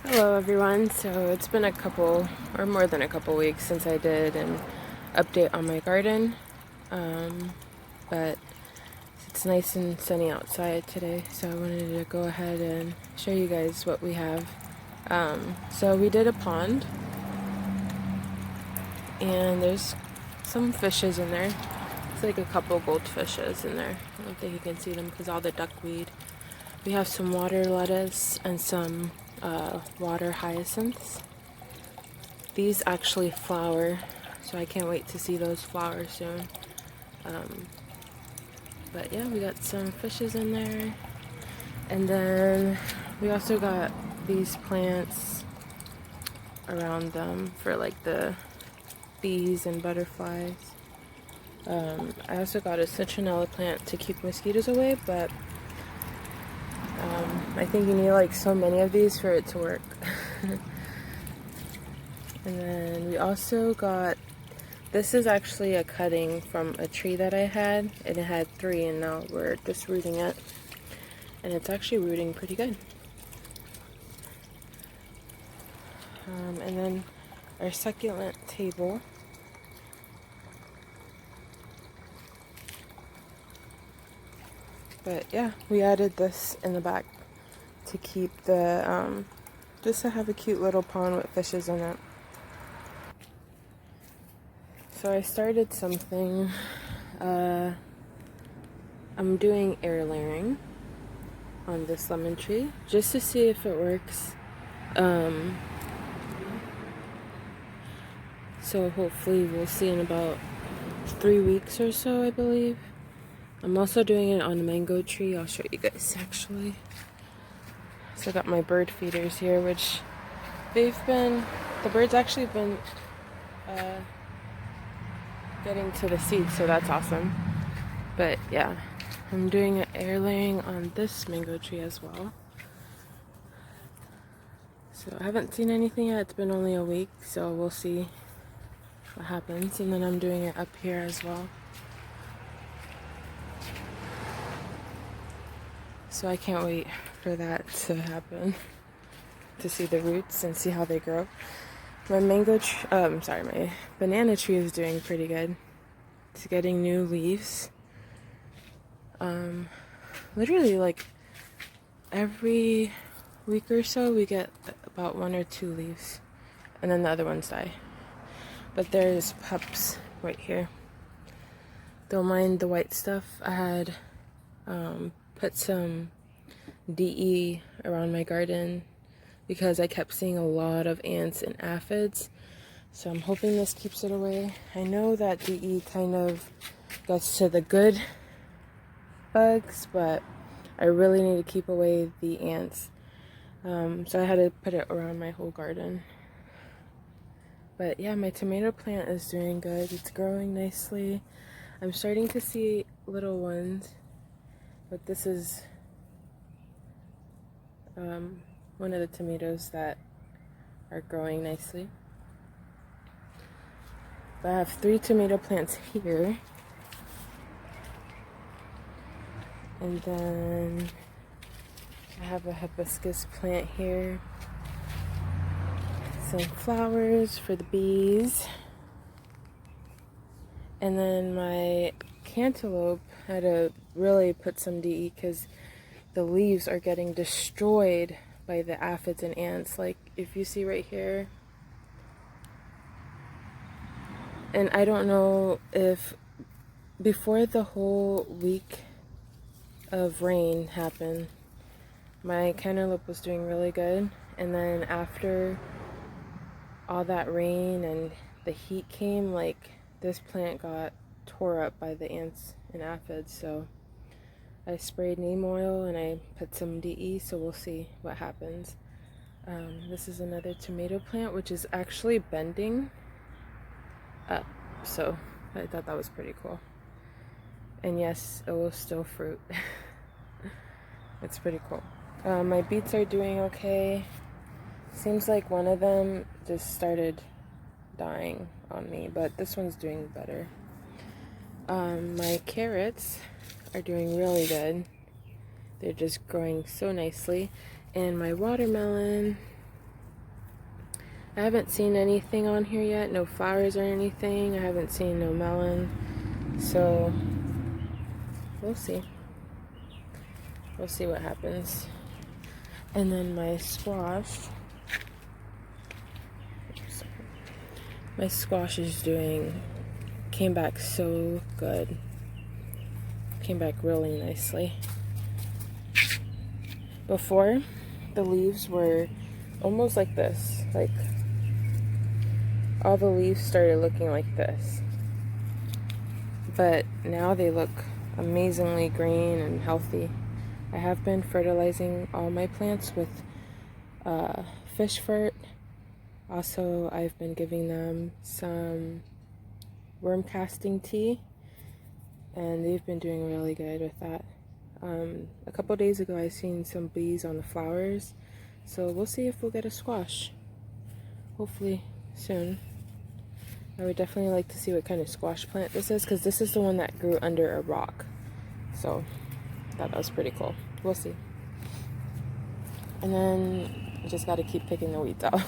Hello everyone. So it's been a couple or more than a couple weeks since I did an update on my garden. But it's nice and sunny outside today, so I wanted to go ahead and show you guys what we have. So we did a pond, and there's some fishes in there. It's like a couple goldfishes in there. I don't think you can see them because all the duckweed. We have some water lettuce and some water hyacinths. These actually flower, so I can't wait to see those flower soon. But yeah, we got some fishes in there. And then we also got these plants around them for like the bees and butterflies. I also got a citronella plant to keep mosquitoes away, but I think you need like so many of these for it to work. And then we also got, this is actually a cutting from a tree that I had, and it had 3, and now we're just rooting it. And it's actually rooting pretty good. And then our succulent table. But yeah, we added this in the back to keep the, just to have a cute little pond with fishes in it. So I started something. I'm doing air layering on this lemon tree just to see if it works. So hopefully we'll see in about 3 weeks or so, I believe. I'm also doing it on a mango tree. I'll show you guys actually. So I got my bird feeders here, which the birds actually been getting to the seeds, so that's awesome. But yeah, I'm doing an air layering on this mango tree as well. So I haven't seen anything yet. It's been only a week, so we'll see what happens. And then I'm doing it up here as well. So I can't wait for that to happen, to see the roots and see how they grow. My my banana tree is doing pretty good. It's getting new leaves. Literally like every week or so we get about 1 or 2 leaves, and then the other ones die. But there's pups right here. Don't mind the white stuff. I had put some DE around my garden because I kept seeing a lot of ants and aphids. So I'm hoping this keeps it away. I know that DE kind of gets to the good bugs, but I really need to keep away the ants. So I had to put it around my whole garden. But yeah, my tomato plant is doing good. It's growing nicely. I'm starting to see little ones, but this is one of the tomatoes that are growing nicely. But I have 3 tomato plants here. And then I have a hibiscus plant here. Some flowers for the bees. And then my cantaloupe had to really put some DE because the leaves are getting destroyed by the aphids and ants. Like if you see right here. And I don't know if before the whole week of rain happened, my cantaloupe was doing really good. And then after all that rain and the heat came, like this plant got tore up by the ants and aphids. So I sprayed neem oil and I put some DE, so we'll see what happens. This is another tomato plant which is actually bending up, so I thought that was pretty cool. And yes, it will still fruit. It's pretty cool. My beets are doing okay. Seems like one of them just started dying on me, but this one's doing better. My carrots are doing really good. They're just growing so nicely. And my watermelon I haven't seen anything on here yet, no flowers or anything. I haven't seen no melon, so we'll see. We'll see what happens. And then my squash. My squash is came back so good. Came back really nicely. Before, the leaves were almost like this. Like, all the leaves started looking like this. But now they look amazingly green and healthy. I have been fertilizing all my plants with fish fert. Also, I've been giving them some worm casting tea, and they've been doing really good with that. A couple days ago, I seen some bees on the flowers, so we'll see if we'll get a squash. Hopefully soon. I would definitely like to see what kind of squash plant this is, because this is the one that grew under a rock. So I thought that was pretty cool. We'll see. And then I just got to keep picking the weeds out.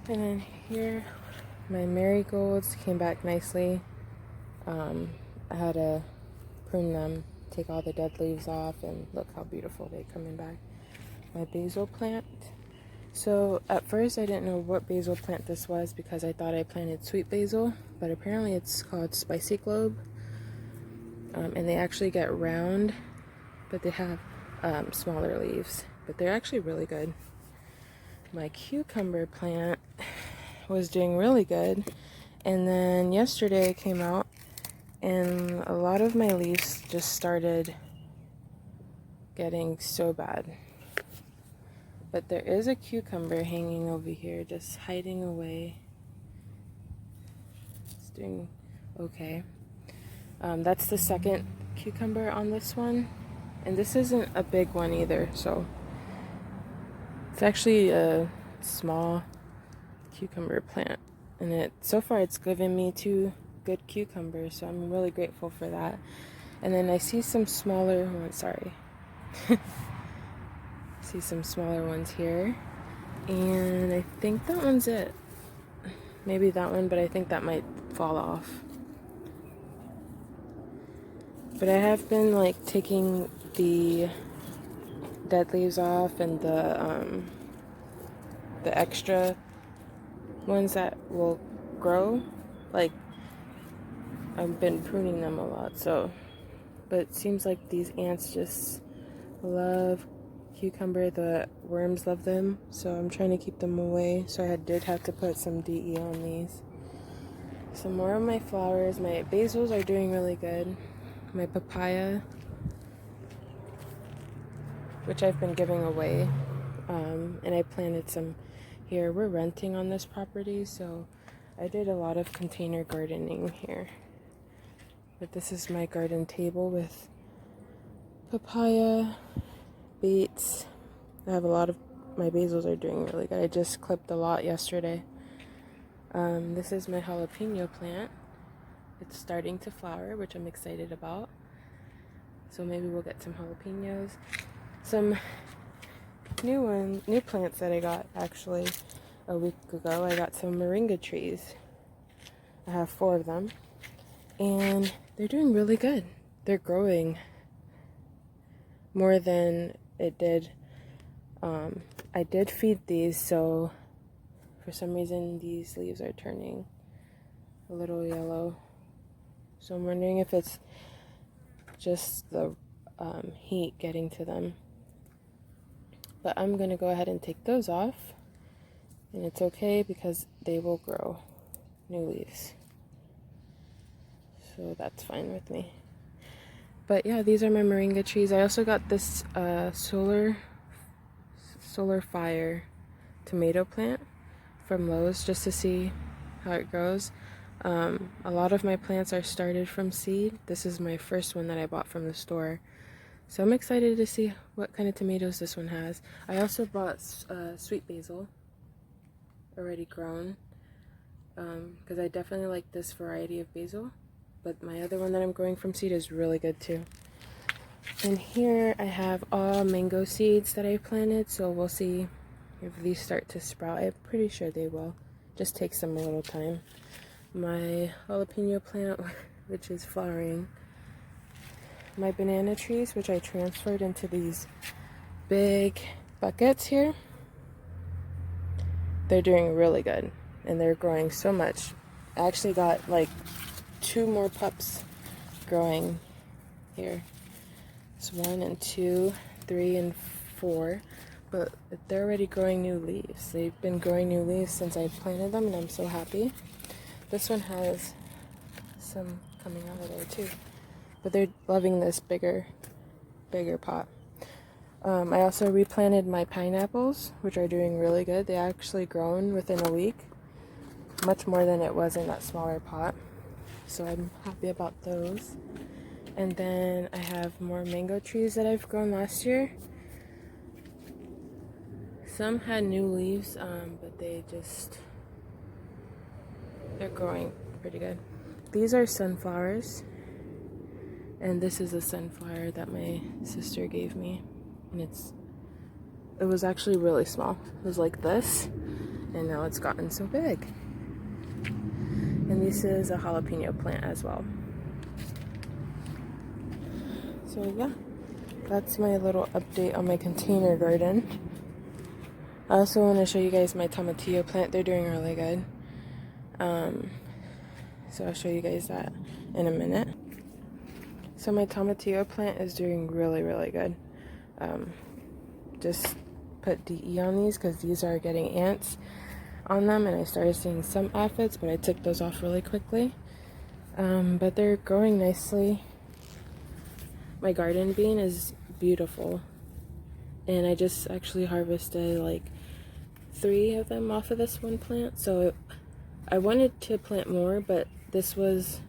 And then here, my marigolds came back nicely. I had to prune them, take all the dead leaves off, and look how beautiful they're coming back. My basil plant. So at first I didn't know what basil plant this was because I thought I planted sweet basil, but apparently it's called spicy globe. And they actually get round, but they have smaller leaves, but they're actually really good. My cucumber plant was doing really good, and then yesterday it came out and a lot of my leaves just started getting so bad. But there is a cucumber hanging over here, just hiding away. It's doing okay. That's the second cucumber on this one, and this isn't a big one either, so it's actually a small cucumber plant, and so far it's given me 2 good cucumbers, so I'm really grateful for that. And then I see some smaller ones, sorry. See some smaller ones here, and I think that one's it. Maybe that one, but I think that might fall off. But I have been like taking the dead leaves off and the extra ones that will grow. Like, I've been pruning them a lot, so. But it seems like these ants just love cucumber. The worms love them, so I'm trying to keep them away. So I did have to put some DE on these. Some more of my flowers. My basils are doing really good. My papaya, which I've been giving away, and I planted some here. We're renting on this property, so I did a lot of container gardening here. But this is my garden table with papaya, beets. I have a lot of, my basils are doing really good. I just clipped a lot yesterday. This is my jalapeno plant. It's starting to flower, which I'm excited about. So maybe we'll get some jalapenos. Some new plants that I got actually a week ago. I got some moringa trees. I have 4 of them, and they're doing really good. They're growing more than it did. I did feed these, so for some reason these leaves are turning a little yellow. So I'm wondering if it's just the heat getting to them. But I'm going to go ahead and take those off. And it's okay because they will grow new leaves. So that's fine with me. But yeah, these are my moringa trees. I also got this solar fire tomato plant from Lowe's just to see how it grows. A lot of my plants are started from seed. This is my first one that I bought from the store. So I'm excited to see what kind of tomatoes this one has. I also bought sweet basil, already grown, because I definitely like this variety of basil. But my other one that I'm growing from seed is really good too. And here I have all mango seeds that I planted, so we'll see if these start to sprout. I'm pretty sure they will. Just takes them a little time. My jalapeno plant, which is flowering. My banana trees, which I transferred into these big buckets here. They're doing really good, and they're growing so much. I actually got like 2 more pups growing here. It's 1 and 2, 3 and 4, but they're already growing new leaves. They've been growing new leaves since I planted them, and I'm so happy. This one has some coming out of there too, but they're loving this bigger pot. I also replanted my pineapples, which are doing really good. They actually grown within a week, much more than it was in that smaller pot. So I'm happy about those. And then I have more mango trees that I've grown last year. Some had new leaves, but they're growing pretty good. These are sunflowers, and this is a sunflower that my sister gave me, and it was actually really small. It was like this, and now it's gotten so big. And this is a jalapeno plant as well. So yeah, that's my little update on my container garden. I also want to show you guys my tomatillo plant. They're doing really good. So I'll show you guys that in a minute. So my tomatillo plant is doing really, really good. Just put DE on these because these are getting ants on them, and I started seeing some aphids, but I took those off really quickly. But they're growing nicely. My garden bean is beautiful, and I just actually harvested like 3 of them off of this one plant. So I wanted to plant more, but this was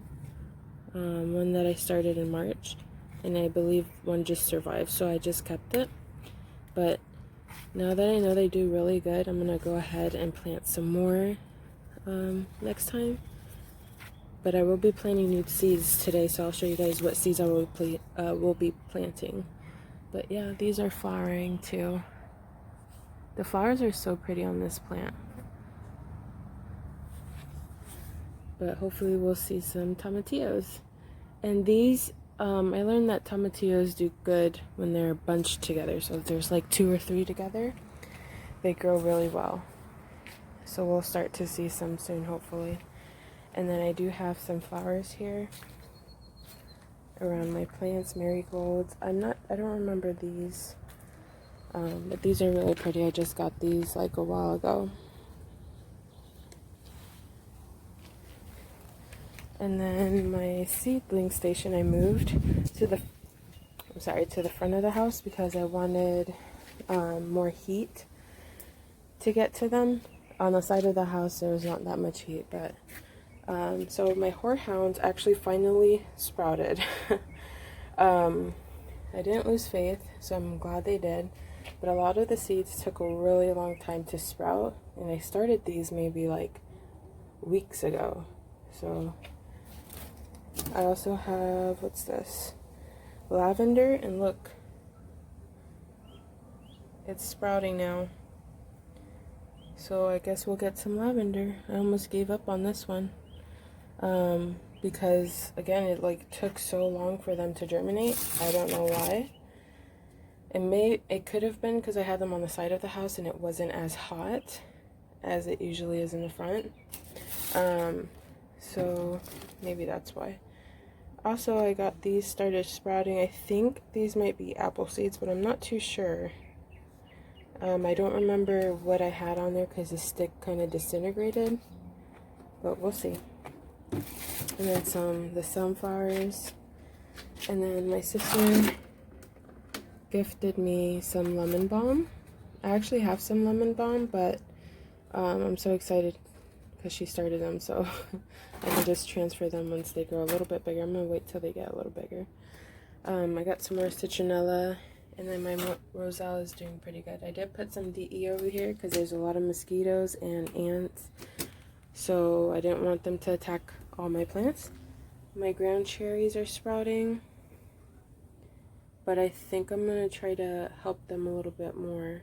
one that I started in March, and I believe one just survived, so I just kept it. But now that I know they do really good, I'm gonna go ahead and plant some more next time. But I will be planting new seeds today, so I'll show you guys what seeds I will be planting. But yeah, these are flowering too. The flowers are so pretty on this plant. But hopefully we'll see some tomatillos. And these, I learned that tomatillos do good when they're bunched together. So if there's like 2 or 3 together, they grow really well. So we'll start to see some soon, hopefully. And then I do have some flowers here around my plants, marigolds. I don't remember these, but these are really pretty. I just got these like a while ago. And then my seedling station, I moved to the front of the house because I wanted more heat to get to them. On the side of the house, there was not that much heat, but so my horehounds actually finally sprouted. I didn't lose faith, so I'm glad they did. But a lot of the seeds took a really long time to sprout, and I started these maybe like weeks ago. So I also have, what's this? Lavender, and look, it's sprouting now. So I guess we'll get some lavender. I almost gave up on this one. Because again, it like took so long for them to germinate. I don't know why. It could have been because I had them on the side of the house and it wasn't as hot as it usually is in the front. So maybe that's why. Also, I got these started sprouting. I think these might be apple seeds, but I'm not too sure. I don't remember what I had on there because the stick kind of disintegrated, but we'll see. And then the sunflowers, and then my sister gifted me some lemon balm. I actually have some lemon balm, but I'm so excited because she started them, so I can just transfer them once they grow a little bit bigger. I'm gonna wait till they get a little bigger. I got some more citronella, and then my roselle is doing pretty good. I did put some DE over here because there's a lot of mosquitoes and ants, so I didn't want them to attack all my plants. My ground cherries are sprouting, but I think I'm gonna try to help them a little bit more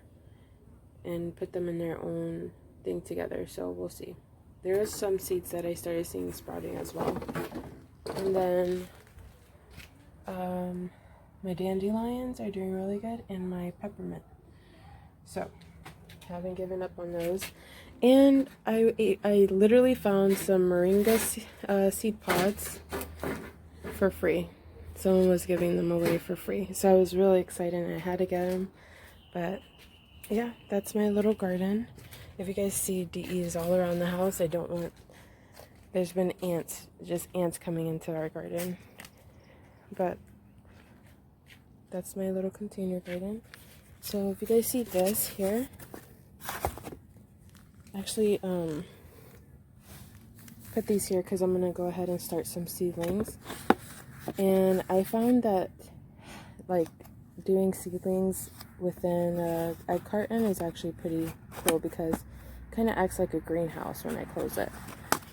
and put them in their own thing together. So we'll see. There are some seeds that I started seeing sprouting as well. And then my dandelions are doing really good, and my peppermint. So haven't given up on those. And I literally found some moringa seed pods for free. Someone was giving them away for free, so I was really excited and I had to get them. But yeah, that's my little garden. If you guys see DEs all around the house, I don't want, there's been ants, just ants coming into our garden. But that's my little container garden. So if you guys see this here, actually put these here because I'm gonna go ahead and start some seedlings. And I found that like doing seedlings within a egg carton is actually pretty cool because it kind of acts like a greenhouse when I close it.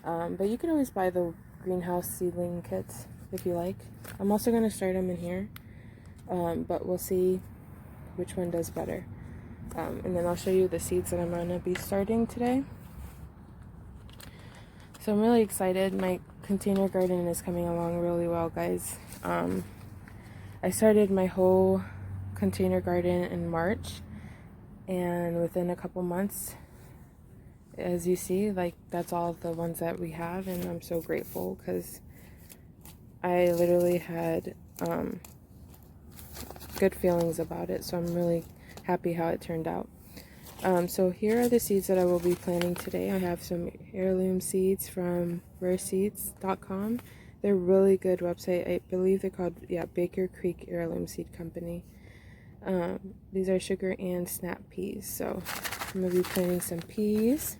But you can always buy the greenhouse seedling kits if you like. I'm also going to start them in here, but we'll see which one does better. And then I'll show you the seeds that I'm going to be starting today. So I'm really excited. My container garden is coming along really well, guys. I started my whole container garden in March, and within a couple months, as you see, like that's all the ones that we have, and I'm so grateful because I literally had good feelings about it, so I'm really happy how it turned out. So here are the seeds that I will be planting today. I have some heirloom seeds from rareseeds.com. They're a really good website. I believe they're called, Baker Creek Heirloom Seed Company. These are sugar and snap peas. So I'm going to be planting some peas.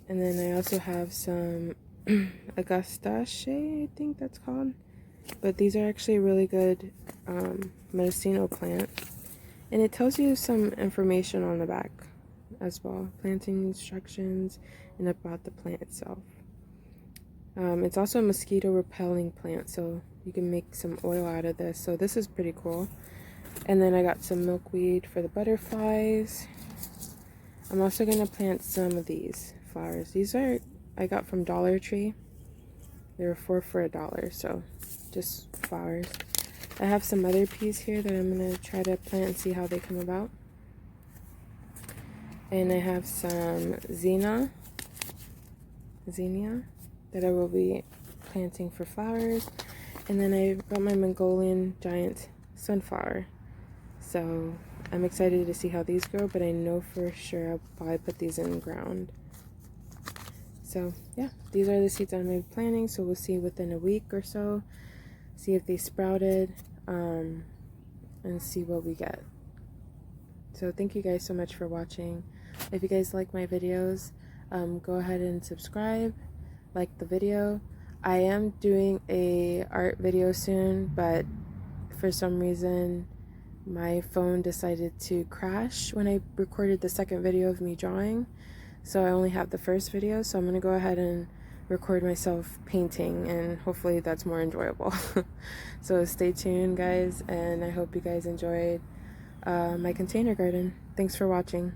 And then I also have some Augustaceae, I think that's called. But these are actually really good medicinal plant. And it tells you some information on the back as well. Planting instructions and about the plant itself. It's also a mosquito repelling plant, so you can make some oil out of this. So this is pretty cool. And then I got some milkweed for the butterflies. I'm also going to plant some of these flowers. These are I got from Dollar Tree. They were 4 for $1, so just flowers. I have some other peas here that I'm going to try to plant and see how they come about. And I have some zinnia that I will be planting for flowers. And then I got my Mongolian giant sunflower. So I'm excited to see how these grow, but I know for sure I'll probably put these in the ground. So yeah, these are the seeds I'm going to be planting, so we'll see within a week or so, see if they sprouted, and see what we get. So thank you guys so much for watching. If you guys like my videos, go ahead and subscribe, like the video. I am doing a art video soon, but for some reason my phone decided to crash when I recorded the second video of me drawing, so I only have the first video. So I'm gonna go ahead and record myself painting, and hopefully that's more enjoyable. So stay tuned, guys, and I hope you guys enjoyed my container garden. Thanks for watching.